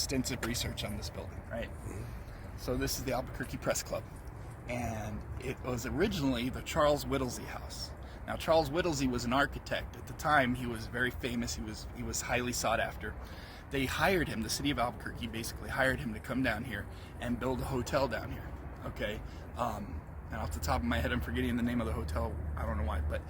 extensive research on this building, right? So this is the Albuquerque Press Club, and it was originally the Charles Whittlesey House. Now, Charles Whittlesey was an architect. At the time, he was very famous. He was highly sought after. They hired him, the city of Albuquerque basically hired him to come down here and build a hotel down here, okay? And off the top of my head, I'm forgetting the name of the hotel. I don't know why, but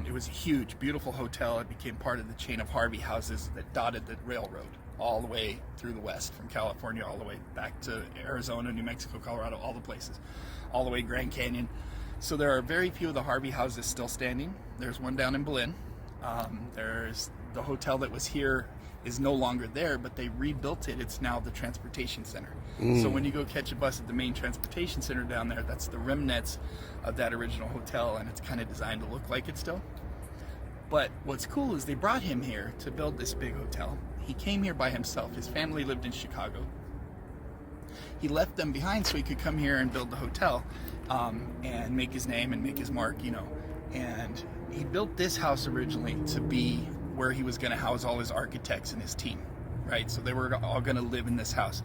it was a huge, beautiful hotel. It became part of the chain of Harvey houses that dotted the railroad all the way through the west, from California all the way back to Arizona, New Mexico, Colorado, all the places, all the way Grand Canyon. So there are very few of the Harvey houses still standing. There's one down in Berlin. There's the hotel that was here is no longer there, but they rebuilt it. It's now the transportation center. So when you go catch a bus at the main transportation center down there, that's the remnants of that original hotel, and it's kind of designed to look like it still. But what's cool is they brought him here to build this big hotel. He came here by himself. His family lived in Chicago. He left them behind so he could come here and build the hotel and make his name and make his mark, you know. And he built this house originally to be where he was going to house all his architects and his team, right? So they were all going to live in this house.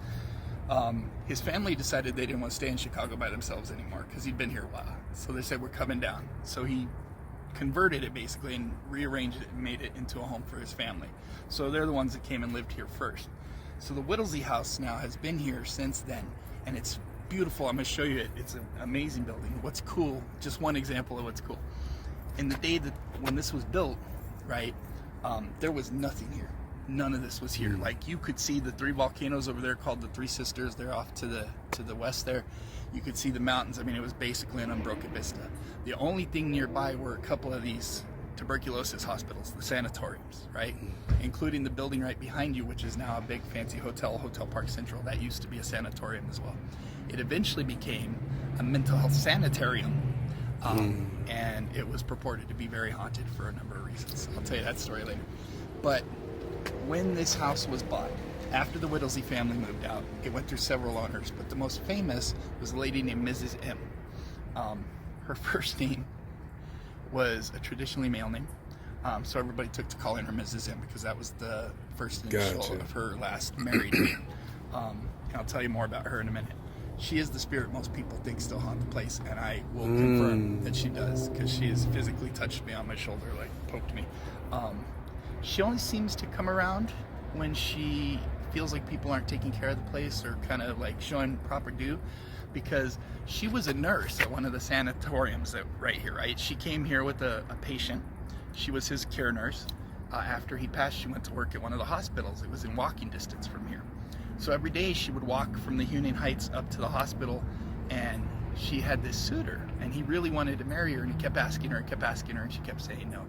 His family decided they didn't want to stay in Chicago by themselves anymore because he'd been here a while. So they said, we're coming down. So he converted it basically and rearranged it and made it into a home for his family. So they're the ones that came and lived here first. So the Whittlesey house now has been here since then, and it's beautiful. I'm going to show you it. It's an amazing building. What's cool, just one example of what's cool. In the day that when this was built, right, there was nothing here. None of this was here. Like, you could see the three volcanoes over there called the Three Sisters. They're off to the west there. You could see the mountains. I mean, it was basically an unbroken vista. The only thing nearby were a couple of these tuberculosis hospitals, the sanatoriums, right? Including the building right behind you, which is now a big fancy hotel, Hotel Park Central. That used to be a sanatorium as well. It eventually became a mental health sanitarium, and it was purported to be very haunted for a number of reasons. I'll tell you that story later. But when this house was bought, after the Whittlesey family moved out, it went through several owners, but the most famous was a lady named Mrs. M. Her first name was a traditionally male name, so everybody took to calling her Mrs. M because that was the first initial of her last married name. And I'll tell you more about her in a minute. She is the spirit most people think still haunt the place, and I will confirm that she does, because she has physically touched me on my shoulder, like poked me. She only seems to come around when she feels like people aren't taking care of the place or kind of like showing proper due, because she was a nurse at one of the sanatoriums right here, right? She came here with a patient. She was his care nurse. After he passed, she went to work at one of the hospitals. It was in walking distance from here. So every day she would walk from the Union Heights up to the hospital, and she had this suitor, and he really wanted to marry her, and he kept asking her and kept asking her, and she kept saying no.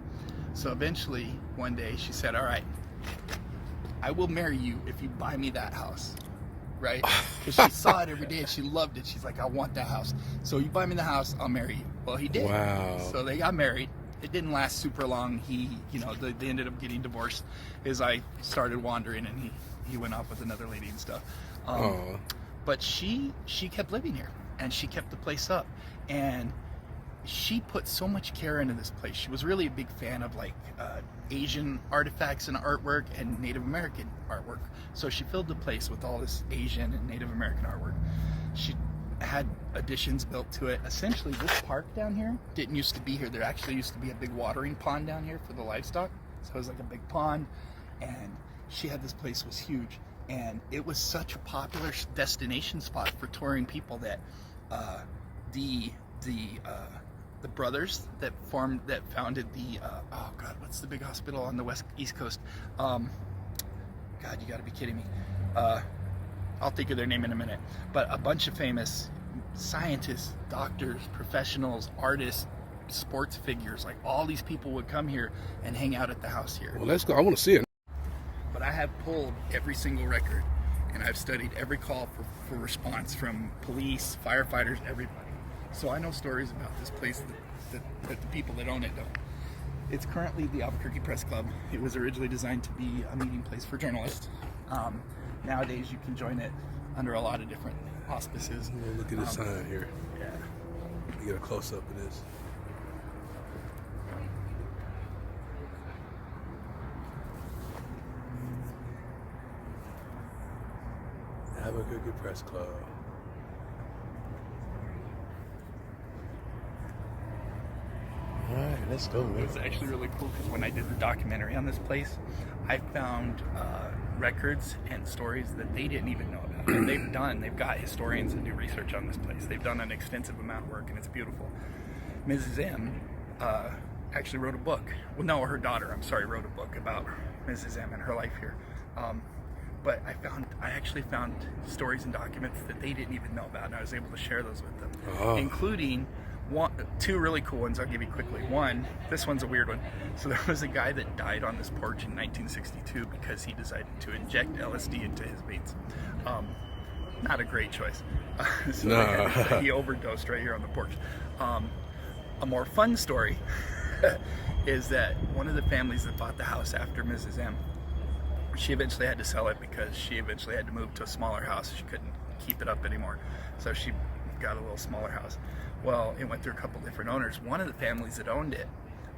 So eventually, one day, she said, all right, I will marry you if you buy me that house, right? Because she saw it every day, and she loved it. She's like, I want that house. So you buy me the house, I'll marry you. Well, he did. Wow. So they got married. It didn't last super long. They ended up getting divorced. His eye started wandering, and he went off with another lady and stuff. But she kept living here, and she kept the place up, and she put so much care into this place. She was really a big fan of like Asian artifacts and artwork and Native American artwork. So she filled the place with all this Asian and Native American artwork. She had additions built to it. Essentially, this park down here didn't used to be here. There actually used to be a big watering pond down here for the livestock. So it was like a big pond, and she had this place was huge, and it was such a popular destination spot for touring people that the brothers that founded the oh god, what's the big hospital on the East Coast? God, you got to be kidding me. I'll think of their name in a minute. But a bunch of famous scientists, doctors, professionals, artists, sports figures, like all these people would come here and hang out at the house here. Well, let's go. I want to see it. But I have pulled every single record, and I've studied every call for response from police, firefighters, everybody. So I know stories about this place that the people that own it don't. It's currently the Albuquerque Press Club. It was originally designed to be a meeting place for journalists. Nowadays you can join it under a lot of different auspices. Well, look at the sign here. Yeah. You get a close up of this. Albuquerque Press Club. All right, let's go, man. It was actually really cool because when I did the documentary on this place, I found records and stories that they didn't even know about. And they've got historians that do research on this place. They've done an extensive amount of work, and it's beautiful. Mrs. M actually wrote a book. Well, no, her daughter, I'm sorry, wrote a book about Mrs. M and her life here. But I actually found stories and documents that they didn't even know about, and I was able to share those with them, including two really cool ones I'll give you quickly. One, this one's a weird one. So there was a guy that died on this porch in 1962 because he decided to inject LSD into his veins. Not a great choice. So he overdosed right here on the porch. A more fun story is that one of the families that bought the house after Mrs. M, she eventually had to sell it because she eventually had to move to a smaller house. She couldn't keep it up anymore. So she got a little smaller house. Well, it went through a couple different owners. One of the families that owned it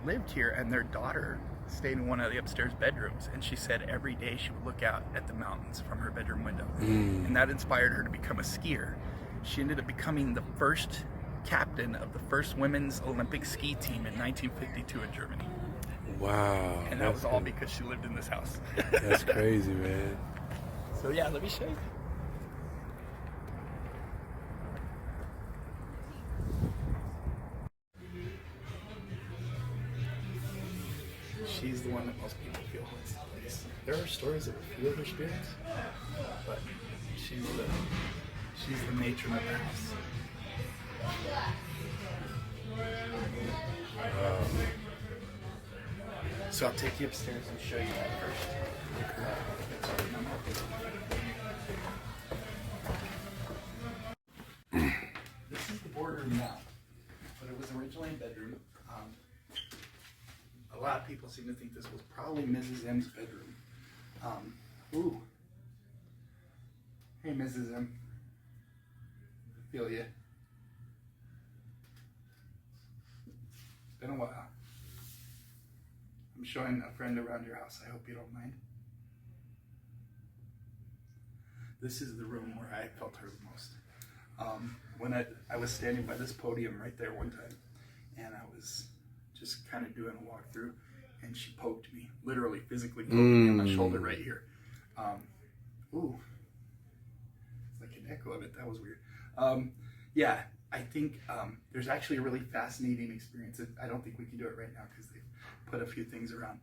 lived here, and their daughter stayed in one of the upstairs bedrooms, and she said every day she would look out at the mountains from her bedroom window. And that inspired her to become a skier. She ended up becoming the first captain of the first women's Olympic ski team in 1952 in Germany. Wow. And that was all because she lived in this house. That's crazy, man. So yeah, let me show you. She's the one that most people feel haunts the place. There are stories of a few of her spirits, but she's the matron of the house. So I'll take you upstairs and show you that first. This is the boardroom now, but it was originally a bedroom. A lot of people seem to think this was probably Mrs. M's bedroom. Ooh. Hey, Mrs. M. Feel ya. Been a while. I'm showing a friend around your house. I hope you don't mind. This is the room where I felt her the most. When I was standing by this podium right there one time, and I was just kind of doing a walkthrough, and she poked me, literally, physically poked me on my shoulder right here. Ooh, it's like an echo of it. That was weird. Yeah, I think there's actually a really fascinating experience. I don't think we can do it right now because they've put a few things around.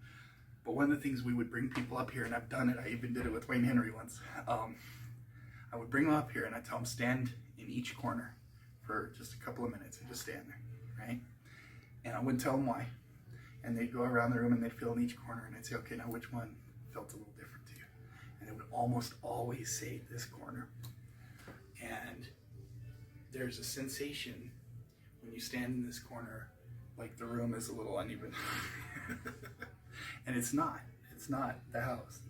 But one of the things we would bring people up here, and I've done it, I even did it with Wayne Henry once. I would bring them up here and I'd tell them stand in each corner for just a couple of minutes and just stand there, right? And I wouldn't tell them why. And they'd go around the room and they'd feel in each corner, and I'd say, okay, now which one felt a little different to you? And it would almost always say this corner. And there's a sensation when you stand in this corner, like the room is a little uneven. And it's not the house.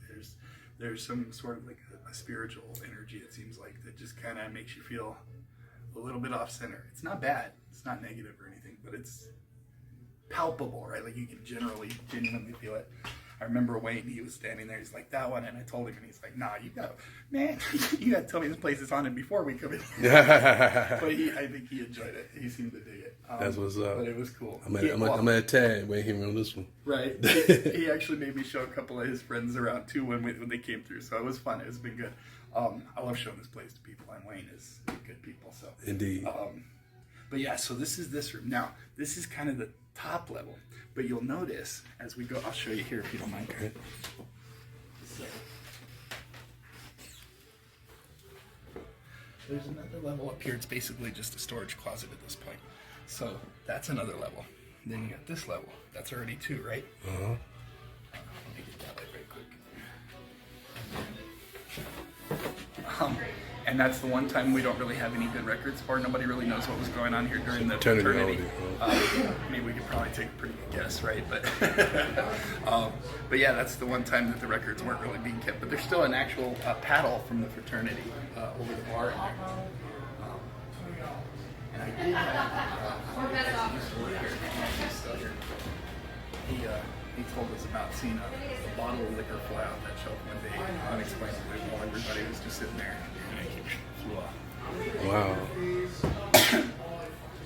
There's some sort of like a spiritual energy, it seems like, that just kind of makes you feel a little bit off center. It's not bad, it's not negative or anything, but it's palpable, right? Like you can genuinely feel it. I remember Wayne, he was standing there, he's like, that one, and I told him, and he's like, nah, you gotta tell me this place is haunted before we come in. But I think he enjoyed it. He seemed to dig it. That's what's up. But it was cool. I'm gonna tag Wayne Henry on this one. Right. He actually made me show a couple of his friends around too when they came through, so it was fun. It's been good. I love showing this place to people, and Wayne is good people. So Indeed. But yeah, so this is this room. Now, this is kind of the top level, but you'll notice as we go, I'll show you here if you don't mind. Okay. So, there's another level up here. It's basically just a storage closet at this point. So that's another level. Then you got this level. That's already two, right? Uh-huh. Let me get that light right quick. And that's the one time we don't really have any good records for. Nobody really knows what was going on here during the fraternity. I mean, we could probably take a pretty good guess, right? But yeah, that's the one time that the records weren't really being kept. But there's still an actual paddle from the fraternity over the bar in there. And I did have used to work here, and he's still here. He told us about seeing a bottle of liquor fly out that shelf one day unexplainably while everybody was just sitting there. And I keep flew off. Wow.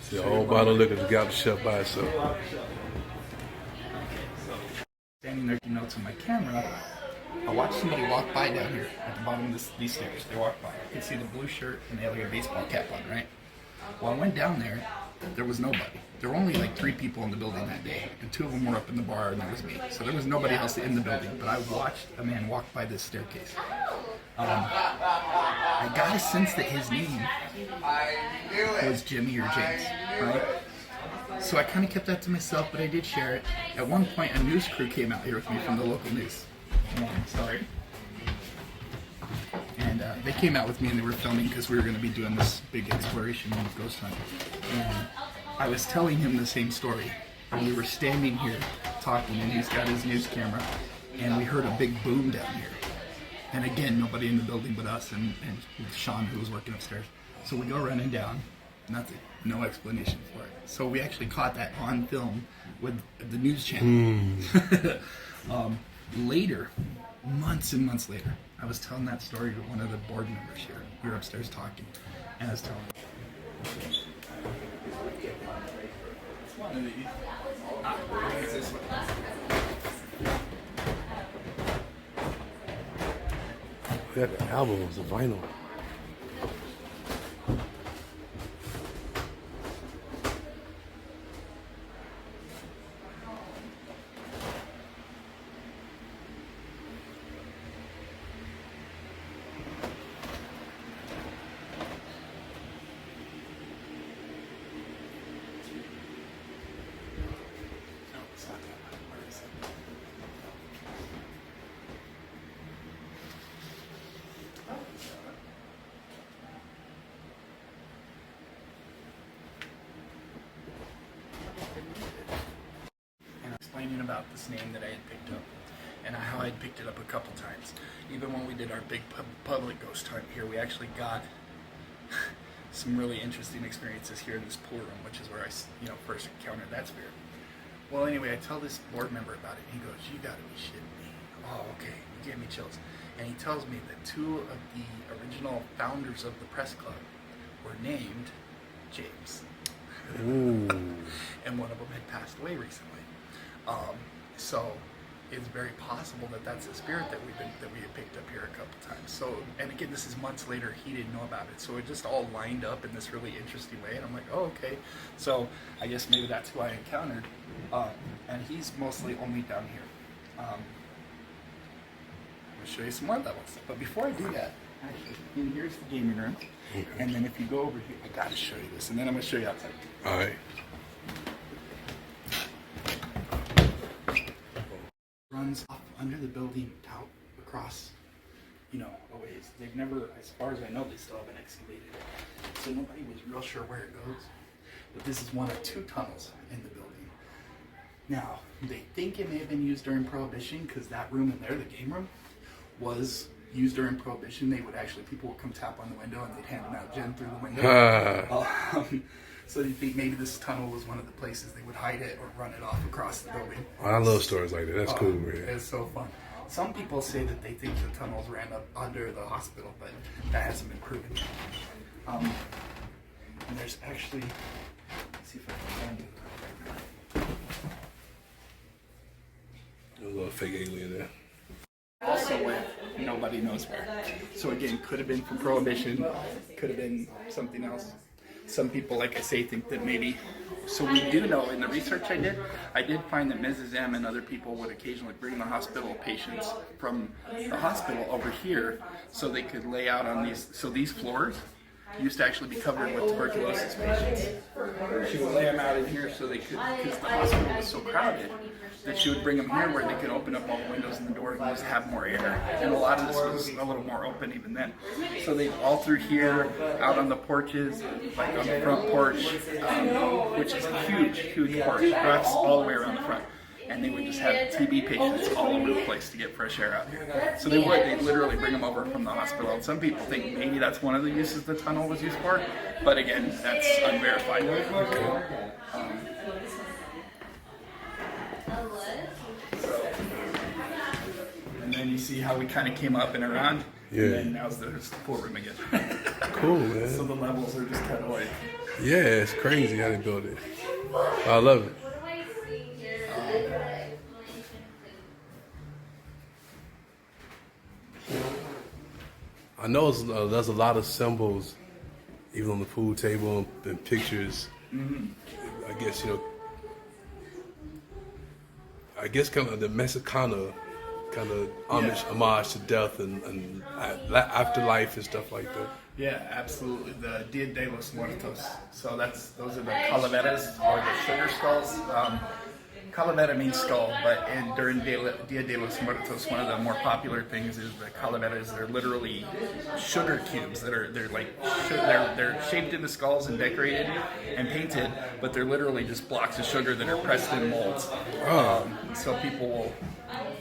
See, a whole bottle of liquor just got the shelf by itself. Standing there taking notes on my camera, I watched somebody walk by down here at the bottom of these stairs. They walked by. I could see the blue shirt and they had like a baseball cap on, right? Well, I went down there. There was nobody. There were only like 3 people in the building that day, and 2 of them were up in the bar, and that was me. So there was nobody else in the building. But I watched a man walk by this staircase. I got a sense that his name was Jimmy or James, right? So I kind of kept that to myself, but I did share it. At one point, a news crew came out here with me from the local news. Sorry. And they came out with me and they were filming because we were going to be doing this big exploration and ghost hunt. And I was telling him the same story. And we were standing here talking and he's got his news camera and we heard a big boom down here. And again, nobody in the building but us and Sean who was working upstairs. So we go running down. Nothing. No explanation for it. So we actually caught that on film with the news channel. Later, months and months later, I was telling that story to one of the board members here. We were upstairs talking, and I was telling him. It's one of these. It's this one. That album was a vinyl. About this name that I had picked up and how I had picked it up a couple times. Even when we did our big public ghost hunt here, we actually got some really interesting experiences here in this pool room, which is where I first encountered that spirit. Well, anyway, I tell this board member about it and he goes, "You gotta be shitting me." Oh, okay. He gave me chills. And he tells me that 2 of the original founders of the press club were named James. And one of them had passed away recently. So it's very possible that that's a spirit that we had picked up here a couple times. So, and again, this is months later. He didn't know about it, so it just all lined up in this really interesting way. And I'm like, oh, okay. So I guess maybe that's who I encountered. And he's mostly only down here. I'm gonna show you some more levels. But before I do that, actually, here's the gaming room. And then if you go over here, I gotta show you this, and then I'm gonna show you outside. All right. Runs up under the building out across, a ways. They've never, as far as I know, they still haven't excavated it. So nobody was real sure where it goes. But this is one of 2 tunnels in the building. Now, they think it may have been used during Prohibition because that room in there, the game room, was used during Prohibition. People would come tap on the window and they'd hand them out gin through the window. So they think maybe this tunnel was one of the places they would hide it or run it off across the building. I love stories like that. That's cool, man. It's so fun. Some people say that they think the tunnels ran up under the hospital, but that hasn't been proven yet. And there's actually, let's see if I can find it. There's a little fake alien there. Also went nobody knows where. So again, could have been from Prohibition, could have been something else. Some people, like I say, think that maybe, so we do know in the research I did find that Mrs. M and other people would occasionally bring the hospital patients from the hospital over here so they could lay out on these floors used to actually be covered with tuberculosis patients. She would lay them out in here so they could, because the hospital was so crowded, that she would bring them here where they could open up all the windows and the doors and just have more air. And a lot of this was a little more open even then. So they all through here, out on the porches, like on the front porch, which is a huge, huge porch. That's all the way around the front. And they would just have TB patients all over the place to get fresh air out here. So they'd literally bring them over from the hospital. And some people think maybe that's one of the uses the tunnel was used for. But again, that's unverified. And then you see how we kind of came up and around. Yeah. And then there's the pool room again. Cool, man. So the levels are just kind of like. Yeah, it's crazy how they build it. I love it. I know there's a lot of symbols, even on the food table and pictures. I guess, kind of the Mexicana kind of homage to death and afterlife and stuff like that. Yeah, absolutely. The Dia de los Muertos. So those are the calaveras, or the sugar skulls. Calavera means skull, but during Dia de los Muertos, one of the more popular things is the calaveras. They're literally sugar cubes they're shaped into skulls and decorated and painted, but they're literally just blocks of sugar that are pressed in molds. So people will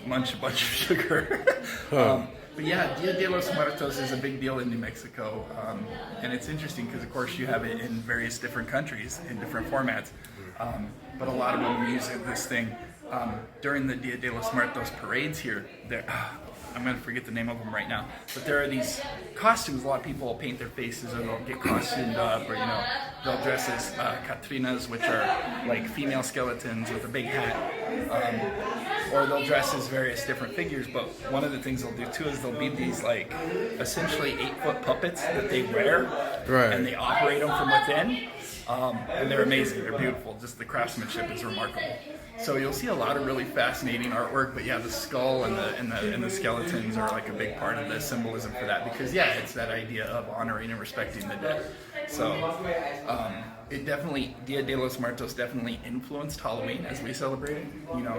munch a bunch of sugar. But yeah, Dia de los Muertos is a big deal in New Mexico, and it's interesting because, of course, you have it in various different countries in different formats. But a lot of them use this thing during the Dia de los Muertos parades here. I'm going to forget the name of them right now, but there are these costumes. A lot of people will paint their faces, or they'll get costumed up, or they'll dress as Catrinas, which are like female skeletons with a big hat, or they'll dress as various different figures. But one of the things they'll do too is they'll be these like essentially 8-foot puppets that they wear, and they operate them from within. And they're amazing. They're beautiful. Just the craftsmanship is remarkable. So you'll see a lot of really fascinating artwork. But yeah, the skull and the skeletons are like a big part of the symbolism for that, because it's that idea of honoring and respecting the dead. So it definitely, Dia de los Muertos definitely influenced Halloween as we celebrate it.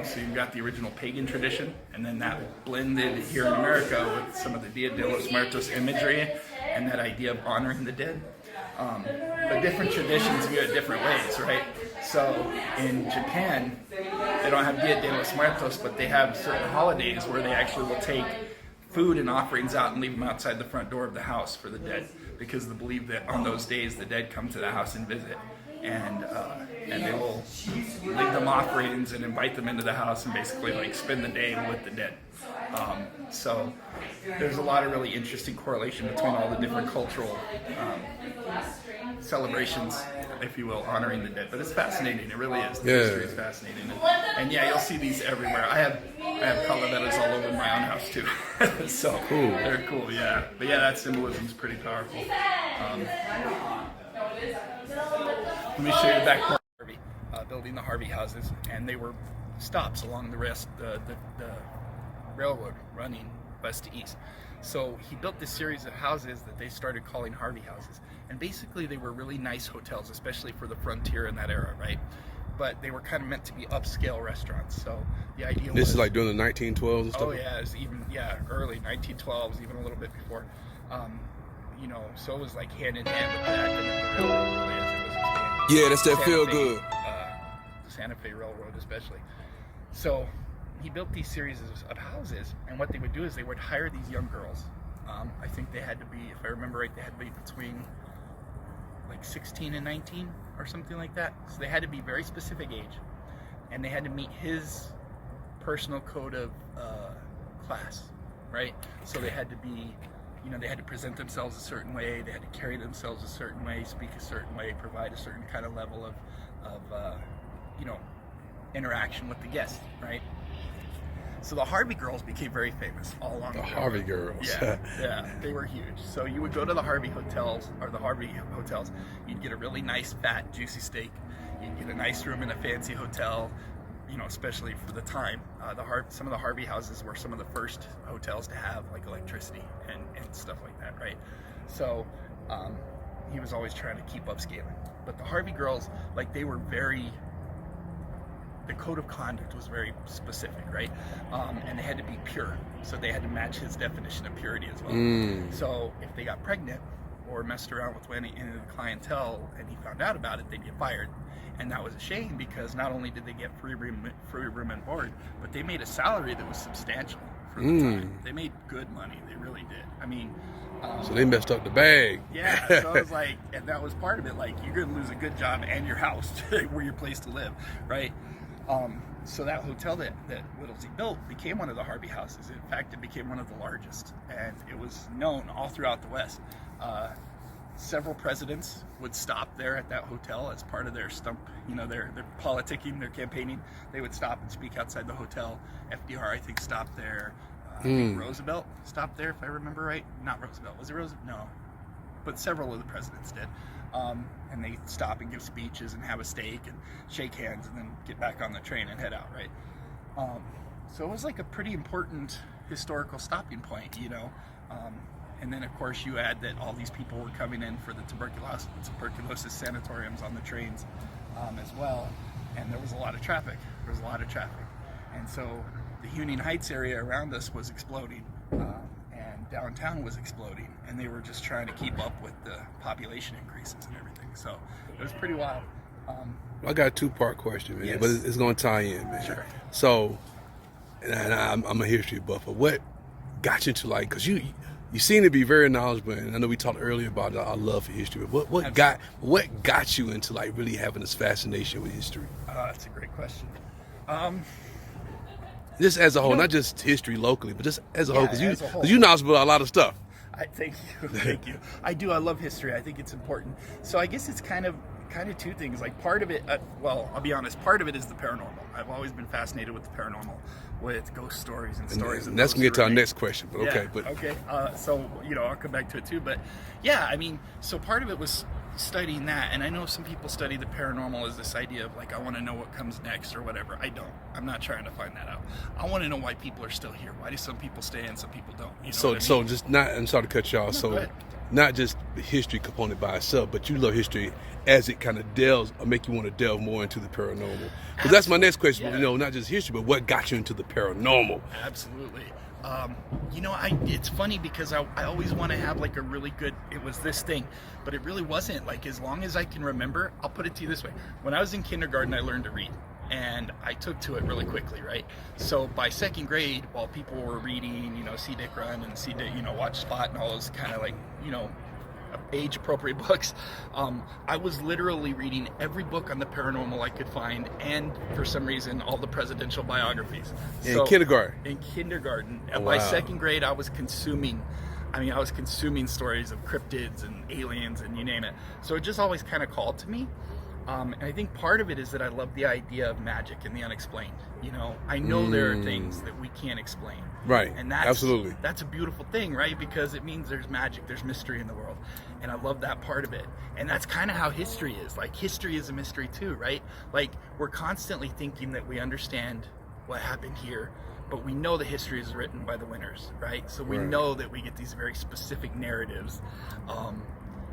So you've got the original pagan tradition, and then that blended here in America with some of the Dia de los Muertos imagery and that idea of honoring the dead. But different traditions view it different ways, right? So in Japan, they don't have Dia de los Muertos, but they have certain holidays where they actually will take food and offerings out and leave them outside the front door of the house for the dead, because they believe that on those days the dead come to the house and visit, and they will leave them offerings and invite them into the house and basically like spend the day with the dead. So there's a lot of really interesting correlation between all the different cultural celebrations, if you will, honoring the dead. But it's fascinating. It really is. The history is fascinating. And you'll see these everywhere. I have calaveras all over my own house too. So cool. They're cool, yeah. But yeah, that symbolism is pretty powerful. Let me show you the back part of Harvey, building the Harvey houses, and they were stops along the railroad running west to east. So he built this series of houses that they started calling Harvey houses. And basically they were really nice hotels, especially for the frontier in that era, right? But they were kind of meant to be upscale restaurants. So the idea This is like during the 1912s and stuff? Oh yeah, it was early 1912s, even a little bit before. So it was like hand in hand with that, and the railroad really as it was expanding. Yeah, that's that feel good. The Santa Fe Railroad especially. So he built these series of houses, and what they would do is they would hire these young girls. I think they had to be, if I remember right, they had to be between like 16 and 19 or something like that. So they had to be very specific age, and they had to meet his personal code of class, right? So they had to be, they had to present themselves a certain way, they had to carry themselves a certain way, speak a certain way, provide a certain kind of level of interaction with the guests, right? So the Harvey girls became very famous all along the Harvey girls. Yeah, they were huge. So you would go to the Harvey hotels, you'd get a really nice, fat, juicy steak. You'd get a nice room in a fancy hotel, especially for the time. Some of the Harvey houses were some of the first hotels to have like electricity and stuff like that, right? So he was always trying to keep upscaling. But the Harvey girls, they were the code of conduct was very specific, right? And they had to be pure. So they had to match his definition of purity as well. So if they got pregnant or messed around with any of the clientele and he found out about it, they'd get fired. And that was a shame, because not only did they get free room and board, but they made a salary that was substantial for the time. They made good money. They really did. I mean, so they messed up the bag. Yeah, so it was and that was part of it. You're going to lose a good job and your house, were your place to live, right? So that hotel that Whittlesey built became one of the Harvey houses. In fact, it became one of the largest, and it was known all throughout the West. several presidents would stop there at that hotel as part of their their politicking, their campaigning. They would stop and speak outside the hotel. FDR, I think, stopped there. I think Roosevelt stopped there, if I remember right. Not Roosevelt. Was it Roosevelt? No. But several of the presidents did. And they stop and give speeches and have a steak and shake hands and then get back on the train and head out, right? So it was like a pretty important historical stopping point, and then of course you add that all these people were coming in for the tuberculosis sanatoriums on the trains as well, and there was a lot of traffic. And so the Union Heights area around us was exploding, and downtown was exploding, and they were just trying to keep up with the population increases and everything. So it was pretty wild. I got a two-part question, man, yes. but it's going to tie in, man. Sure. So, and I'm a history buff, but what got you into, like, because you seem to be very knowledgeable, and I know we talked earlier about our love for history, but what got you into, like, really having this fascination with history? That's a great question. Just as a whole, not just history locally, but just as a whole, because you you're knowledgeable about a lot of stuff. Thank you. I love history. I think it's important. So I guess it's kind of two things. Like, part of it, I'll be honest, part of it is the paranormal. I've always been fascinated with the paranormal, with ghost stories and stories. And that's going to get to our next question, but okay. Okay. So, I'll come back to it too. But yeah, I mean, so part of it was studying that. And I know some people study the paranormal as this idea of, like, I want to know what comes next or whatever. I don't. I'm not trying to find that out. I want to know why people are still here. Why do some people stay and some people don't? So just not, I'm sorry to cut you off. No, so not just the history component by itself, but you love history as it kind of delves or make you want to delve more into the paranormal. Because that's my next question. Yeah. Not just history, but what got you into the paranormal? Absolutely. It's funny because I always want to have, like, a really good, it was this thing, but it really wasn't. Like, as long as I can remember, I'll put it to you this way. When I was in kindergarten, I learned to read, and I took to it really quickly, right? So by second grade, while people were reading, See Dick Run and See Dick, Watch Spot and all those kind of, like, age-appropriate books, I was literally reading every book on the paranormal I could find, and for some reason, all the presidential biographies. In kindergarten? In kindergarten. Oh, by wow. second grade, I was consuming stories of cryptids and aliens and you name it. So it just always kind of called to me. And I think part of it is that I love the idea of magic and the unexplained. I know there are things that we can't explain. Right. And absolutely. That's a beautiful thing, right? Because it means there's magic, there's mystery in the world. And I love that part of it. And that's kind of how history is. Like, history is a mystery too, right? Like, we're constantly thinking that we understand what happened here, but we know the history is written by the winners, right? So we know that we get these very specific narratives.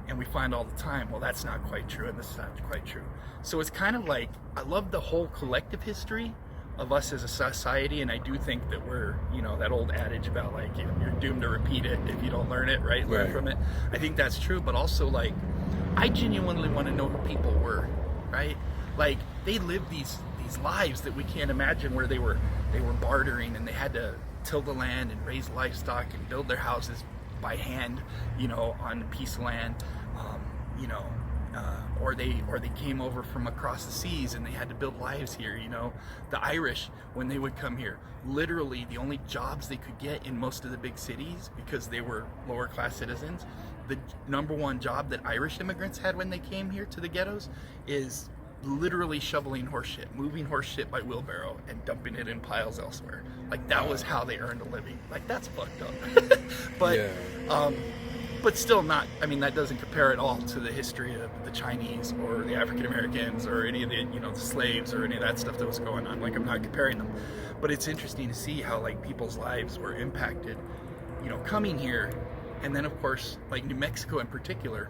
And we find all the time, well, that's not quite true, and this is not quite true. So it's kind of like, I love the whole collective history of us as a society, and I do think that we're, that old adage about, like, you're doomed to repeat it if you don't learn it, right? Learn from it. I think that's true, but also, like, I genuinely want to know who people were, right? Like, they lived these lives that we can't imagine, where they were bartering, and they had to till the land and raise livestock and build their houses by hand, on a piece of land, or they came over from across the seas and they had to build lives here. The Irish, when they would come here, literally the only jobs they could get in most of the big cities, because they were lower class citizens, the number one job that Irish immigrants had when they came here to the ghettos is literally shoveling horse shit, moving horse shit by wheelbarrow and dumping it in piles elsewhere. Like, that was how they earned a living. Like, that's fucked up. But still not, that doesn't compare at all to the history of the Chinese or the African Americans or any of the, the slaves or any of that stuff that was going on. Like, I'm not comparing them. But it's interesting to see how, like, people's lives were impacted, coming here. And then, of course, like, New Mexico in particular,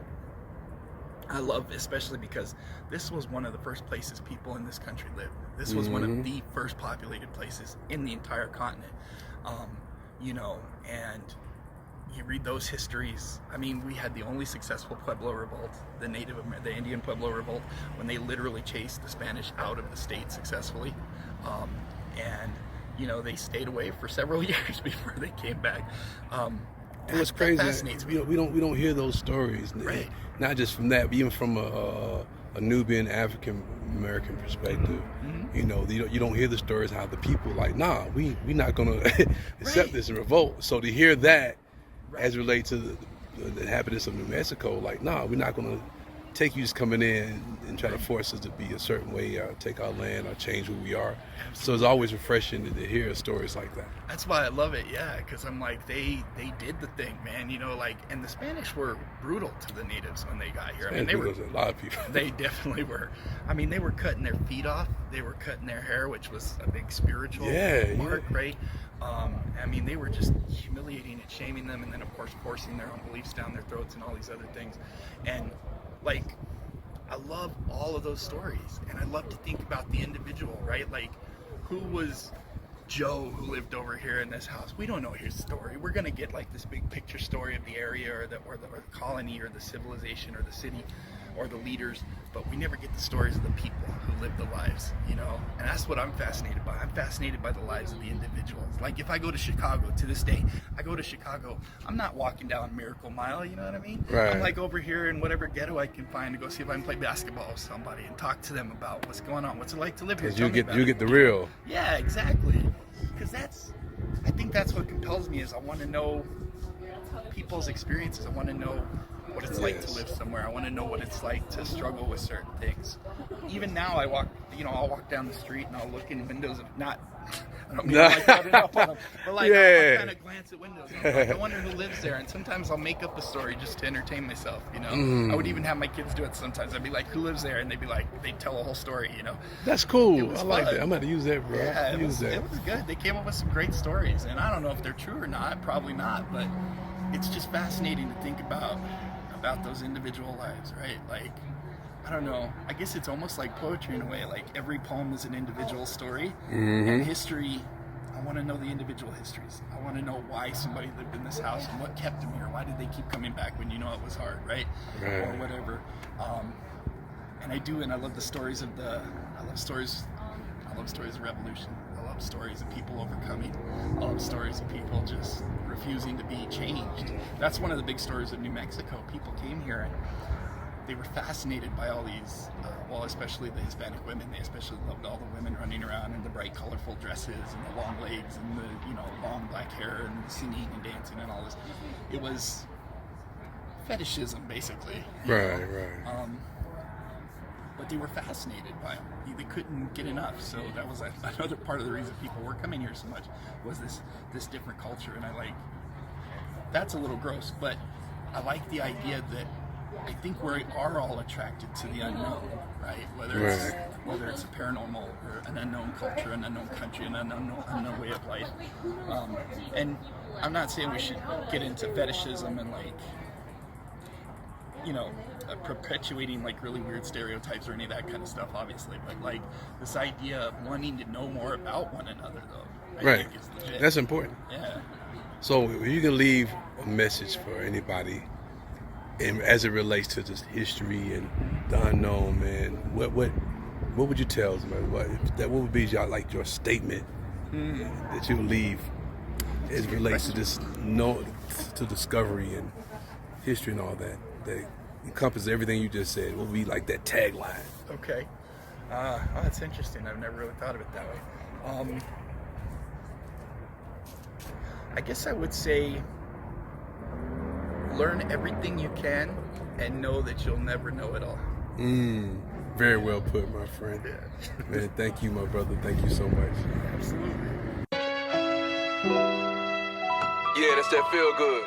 I love, especially because this was one of the first places people in this country lived. This was one of the first populated places in the entire continent. And you read those histories. We had the only successful Pueblo revolt, the Indian Pueblo revolt, when they literally chased the Spanish out of the state successfully. They stayed away for several years before they came back. What's crazy, that fascinates me. We don't hear those stories, right? Not just from that, but even from a Nubian African American perspective. You don't hear the stories how the people, like, we're not gonna accept this and revolt. So to hear that as it relates to the inhabitants of New Mexico, like, nah, we're not gonna take you just coming in and try to force us to be a certain way, or take our land, or change who we are. So it's always refreshing to hear stories like that. That's why I love it, yeah, because I'm like, they did the thing, man, you know, like, and the Spanish were brutal to the natives when they got here. I mean, they were a lot of people. They definitely were. I mean, they were cutting their feet off, they were cutting their hair, which was a big spiritual mark, right? I mean, they were just humiliating and shaming them, and then of course forcing their own beliefs down their throats and all these other things. And like, I love all of those stories, and I love to think about the individual, right? Like, who was Joe who lived over here in this house? We don't know his story. We're gonna get like this big picture story of the area, or the colony, or the civilization, or the city, or the leaders, but we never get the stories of the people who lived the lives, you know? And that's what I'm fascinated by. I'm fascinated by the lives of the individuals. Like, if I go to Chicago, to this day, I go to Chicago, I'm not walking down Miracle Mile, you know what I mean? Right. I'm like over here in whatever ghetto I can find to go see if I can play basketball with somebody and talk to them about what's going on, what's it like to live here. Because you get the real. Yeah, exactly. Because I think that's what compels me, is I want to know people's experiences. I want to know what it's like to live somewhere. I want to know what it's like to struggle with certain things. Even now, I'll walk down the street and I'll look in windows of I don't mean like rubbing up on them, but like I'll kind of glance at windows. And I'm like, I wonder who lives there. And sometimes I'll make up a story just to entertain myself. You know, I would even have my kids do it sometimes. I'd be like, "Who lives there?" And they'd be like, they'd tell a whole story. You know, that's cool. I like fun. that. I'm going to use that, bro. Yeah, it was good. They came up with some great stories, and I don't know if they're true or not. Probably not, but it's just fascinating to think about those individual lives, right? Like, I don't know, I guess it's almost like poetry in a way. Like, every poem is an individual story, and history, I want to know the individual histories. I want to know why somebody lived in this house and what kept them here. Why did they keep coming back when you know it was hard, right? Or whatever. And I do, and I love the stories of I love stories of revolution. I love stories of people overcoming. I love stories of people just refusing to be changed. That's one of the big stories of New Mexico. People came here and they were fascinated by all these, especially the Hispanic women. They especially loved all the women running around in the bright, colorful dresses and the long legs and the long black hair and the singing and dancing and all this. It was fetishism, basically. Right. But they were fascinated by them. They couldn't get enough. So that was another part of the reason people were coming here so much, was this different culture. And that's a little gross, but I like the idea that I think we are all attracted to the unknown, right? Whether it's a paranormal, or an unknown culture, an unknown country, an unknown way of life. And I'm not saying we should get into fetishism and perpetuating like really weird stereotypes or any of that kind of stuff, obviously, but like this idea of wanting to know more about one another, though, I think is legit. That's important. Yeah. So if you can leave a message for anybody, and as it relates to just history and the unknown, man, what would you tell them? What would be your statement that you would leave as it relates to this to discovery and history and all that encompasses everything you just said? What would be like that tagline? Okay. That's interesting. I've never really thought of it that way. I guess I would say, learn everything you can and know that you'll never know it all. Very well put, my friend. Yeah. Man, thank you, my brother. Thank you so much. Absolutely. Yeah, that's that feel good.